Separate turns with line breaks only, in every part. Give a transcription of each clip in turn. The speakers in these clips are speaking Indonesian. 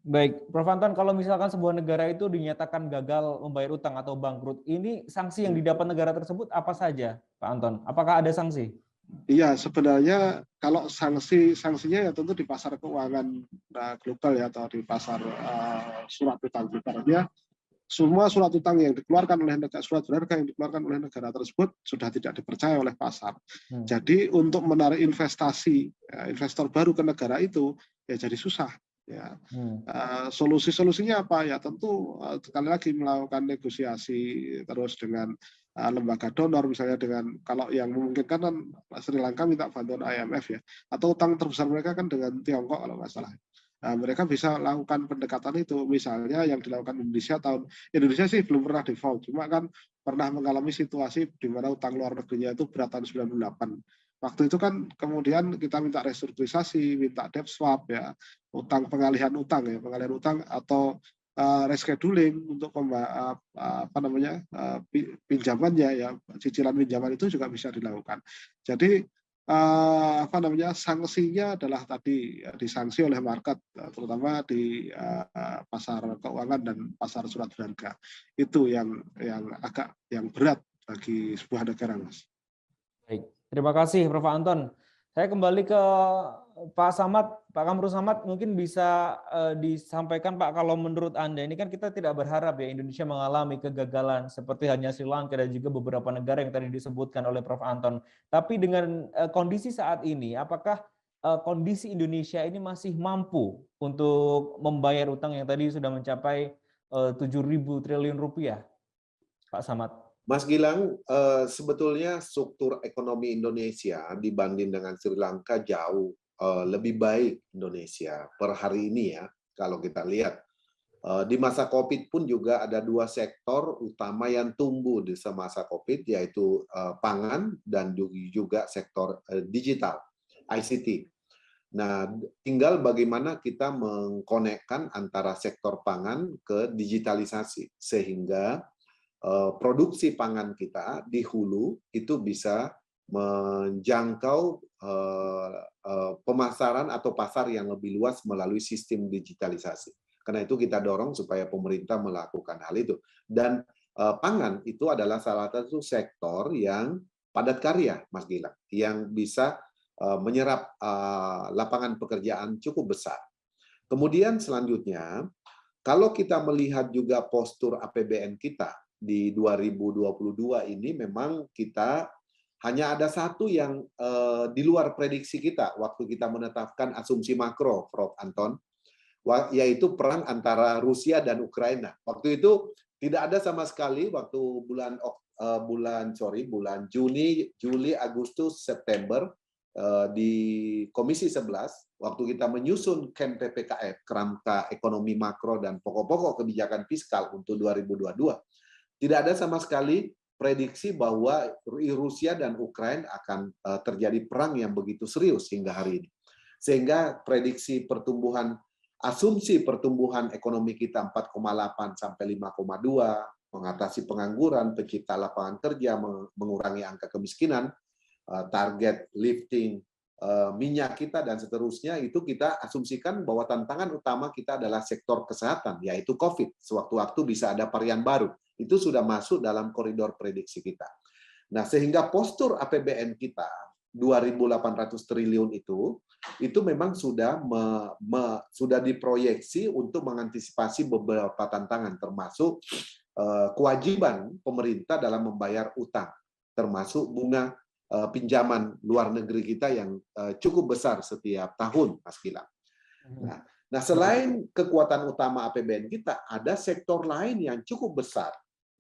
Baik, Prof. Anton, kalau misalkan sebuah negara itu dinyatakan gagal membayar utang atau bangkrut, ini sanksi yang didapat negara tersebut apa saja, Pak Anton? Apakah ada sanksi?
Iya, sebenarnya kalau sanksinya ya tentu di pasar keuangan global ya, atau di pasar surat utang ibaratnya semua surat utang yang dikeluarkan oleh negara, surat berharga yang dikeluarkan oleh negara tersebut sudah tidak dipercaya oleh pasar. Jadi untuk menarik investasi investor baru ke negara itu ya jadi susah. Ya, solusinya apa ya? Tentu sekali lagi melakukan negosiasi terus dengan lembaga donor, misalnya dengan kalau yang memungkinkan kan Sri Lanka minta bantuan IMF ya, atau utang terbesar mereka kan dengan Tiongkok kalau nggak salah. Nah, mereka bisa lakukan pendekatan itu, misalnya yang dilakukan Indonesia sih belum pernah default, cuma kan pernah mengalami situasi di mana utang luar negerinya itu berat tahun 98. Waktu itu kan kemudian kita minta restrukturisasi, minta debt swap ya, pengalihan utang atau rescheduling untuk pinjamannya ya, cicilan pinjaman itu juga bisa dilakukan. Jadi sanksinya adalah tadi disanksi oleh market, terutama di pasar keuangan dan pasar surat berharga. Itu yang berat bagi sebuah negara, Mas.
Baik, terima kasih Prof. Anton. Saya kembali ke Pak Samad, Pak Kamru Samad, mungkin bisa disampaikan Pak, kalau menurut Anda, ini kan kita tidak berharap ya Indonesia mengalami kegagalan seperti hanya Sri Lanka dan juga beberapa negara yang tadi disebutkan oleh Prof. Anton. Tapi dengan kondisi saat ini, apakah kondisi Indonesia ini masih mampu untuk membayar utang yang tadi sudah mencapai 7.000 triliun rupiah, Pak Samad?
Mas Gilang, sebetulnya struktur ekonomi Indonesia dibanding dengan Sri Lanka jauh lebih baik Indonesia per hari ini ya. Kalau kita lihat di masa COVID pun juga ada dua sektor utama yang tumbuh di semasa COVID, yaitu pangan dan juga sektor digital, ICT. Nah, tinggal bagaimana kita mengkonekkan antara sektor pangan ke digitalisasi sehingga produksi pangan kita di hulu itu bisa menjangkau pemasaran atau pasar yang lebih luas melalui sistem digitalisasi. Karena itu kita dorong supaya pemerintah melakukan hal itu. Dan pangan itu adalah salah satu sektor yang padat karya, Mas Gilang, yang bisa menyerap lapangan pekerjaan cukup besar. Kemudian selanjutnya, kalau kita melihat juga postur APBN kita di 2022 ini, memang kita hanya ada satu yang di luar prediksi kita waktu kita menetapkan asumsi makro, Prof. Anton, yaitu perang antara Rusia dan Ukraina. Waktu itu tidak ada sama sekali waktu bulan Juni, Juli, Agustus, September di Komisi 11 waktu kita menyusun KEM PPKF, Kerangka Ekonomi Makro dan Pokok-pokok Kebijakan Fiskal untuk 2022. Tidak ada sama sekali prediksi bahwa Rusia dan Ukraina akan terjadi perang yang begitu serius hingga hari ini. Sehingga prediksi pertumbuhan, asumsi pertumbuhan ekonomi kita 4,8 sampai 5,2, mengatasi pengangguran, pencipta lapangan kerja, mengurangi angka kemiskinan, target lifting minyak kita dan seterusnya, itu kita asumsikan bahwa tantangan utama kita adalah sektor kesehatan, yaitu COVID. Sewaktu-waktu bisa ada varian baru. Itu sudah masuk dalam koridor prediksi kita. Nah, sehingga postur APBN kita 2.800 triliun itu memang sudah sudah diproyeksi untuk mengantisipasi beberapa tantangan, termasuk kewajiban pemerintah dalam membayar utang, termasuk bunga pinjaman luar negeri kita yang cukup besar setiap tahun, Mas Gilang. Nah, selain kekuatan utama APBN kita, ada sektor lain yang cukup besar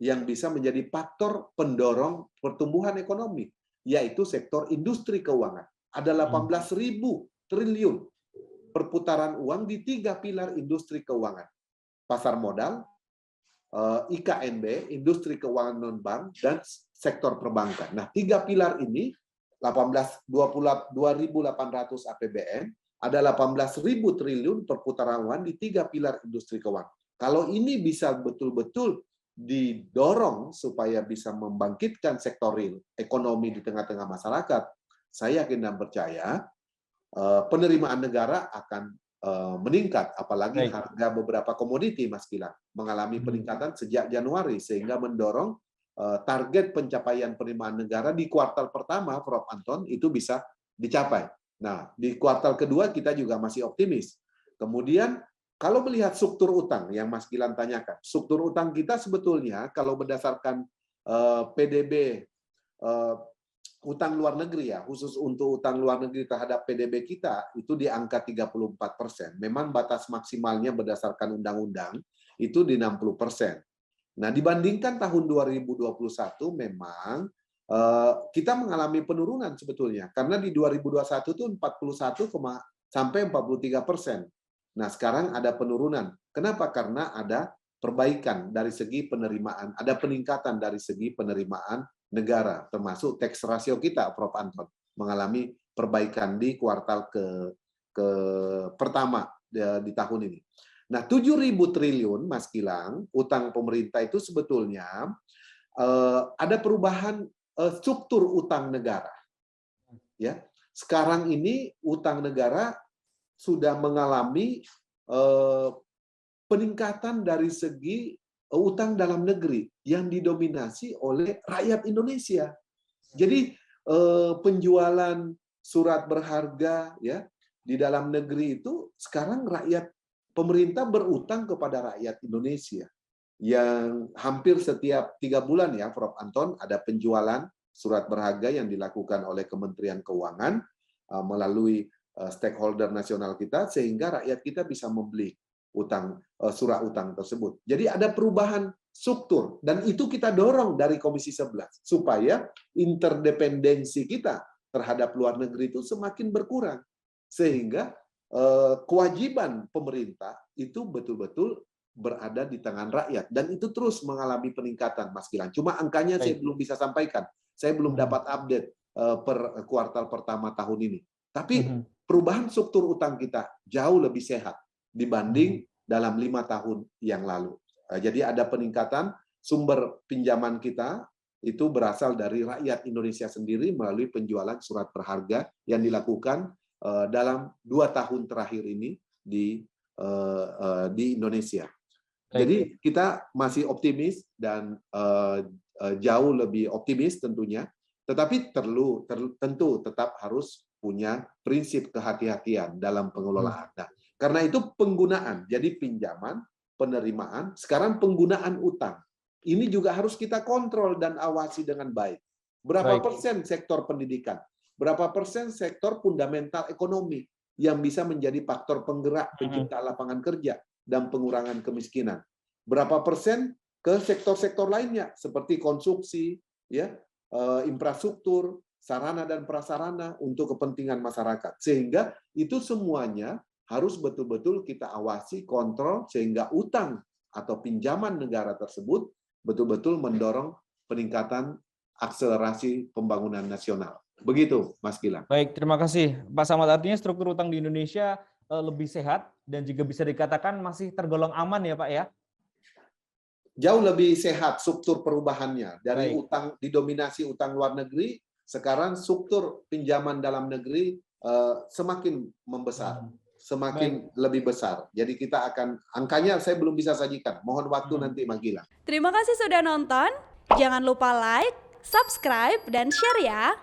yang bisa menjadi faktor pendorong pertumbuhan ekonomi, yaitu sektor industri keuangan. Ada 18.000 triliun perputaran uang di 3 pilar industri keuangan. Pasar modal, IKNB, industri keuangan non-bank, dan sektor perbankan. Nah, 3 pilar ini, 2.800 APBN, ada 18.000 triliun perputaran uang di 3 pilar industri keuangan. Kalau ini bisa betul-betul didorong supaya bisa membangkitkan sektor real ekonomi di tengah-tengah masyarakat, saya yakin dan percaya penerimaan negara akan meningkat, apalagi
Baik.
harga beberapa komoditi, Mas Gilang, mengalami peningkatan sejak Januari, sehingga mendorong target pencapaian penerimaan negara di kuartal pertama, Prof. Anton, itu bisa dicapai. Nah, di kuartal kedua kita juga masih optimis. Kemudian, kalau melihat struktur utang yang Mas Gilang tanyakan, struktur utang kita sebetulnya kalau berdasarkan PDB utang luar negeri ya, khusus untuk utang luar negeri terhadap PDB kita itu di angka 34%. Memang batas maksimalnya berdasarkan undang-undang itu di 60%. Nah, dibandingkan tahun 2021 memang kita mengalami penurunan sebetulnya, karena di 2021 itu 41, sampai 43%. Nah, sekarang ada penurunan. Kenapa? Karena ada perbaikan dari segi penerimaan, ada peningkatan dari segi penerimaan negara, termasuk tax ratio kita, Prof. Anton, mengalami perbaikan di kuartal ke pertama di tahun ini. Nah, 7.000 triliun, Mas Gilang, utang pemerintah itu sebetulnya ada perubahan struktur utang negara. Ya, sekarang ini utang negara sudah mengalami peningkatan dari segi utang dalam negeri yang didominasi oleh rakyat Indonesia. Jadi penjualan surat berharga ya di dalam negeri itu sekarang pemerintah berutang kepada rakyat Indonesia yang hampir setiap 3 bulan ya, Prof. Anton, ada penjualan surat berharga yang dilakukan oleh Kementerian Keuangan melalui stakeholder nasional kita, sehingga rakyat kita bisa membeli surat utang tersebut. Jadi ada perubahan struktur, dan itu kita dorong dari Komisi 11 supaya interdependensi kita terhadap luar negeri itu semakin berkurang, sehingga kewajiban pemerintah itu betul-betul berada di tangan rakyat, dan itu terus mengalami peningkatan, Mas Gilang. Cuma angkanya saya belum bisa sampaikan, saya belum dapat update per kuartal pertama tahun ini. Tapi perubahan struktur utang kita jauh lebih sehat dibanding dalam 5 tahun yang lalu. Jadi ada peningkatan sumber pinjaman kita itu berasal dari rakyat Indonesia sendiri melalui penjualan surat berharga yang dilakukan dalam 2 tahun terakhir ini di Indonesia. Jadi kita masih optimis dan jauh lebih optimis tentunya, tetapi tentu tetap harus punya prinsip kehati-hatian dalam pengelolaan. Nah, karena itu penggunaan, jadi pinjaman, penerimaan, sekarang penggunaan utang. Ini juga harus kita kontrol dan awasi dengan baik. Berapa persen sektor pendidikan? Berapa persen sektor fundamental ekonomi yang bisa menjadi faktor penggerak pencipta lapangan kerja dan pengurangan kemiskinan? Berapa persen ke sektor-sektor lainnya seperti konsumsi, ya, infrastruktur, sarana dan prasarana untuk kepentingan masyarakat. Sehingga itu semuanya harus betul-betul kita awasi, kontrol, sehingga utang atau pinjaman negara tersebut betul-betul mendorong peningkatan akselerasi pembangunan nasional. Begitu, Mas Gilang.
Baik, terima kasih. Pak Samad, artinya struktur utang di Indonesia lebih sehat dan juga bisa dikatakan masih tergolong aman ya Pak ya?
Jauh lebih sehat struktur perubahannya. Dari utang didominasi utang luar negeri, sekarang struktur pinjaman dalam negeri semakin membesar, semakin lebih besar. Jadi kita akan, angkanya saya belum bisa sajikan. Mohon waktu nanti, Mas Gilang.
Terima kasih sudah nonton. Jangan lupa like, subscribe, dan share ya.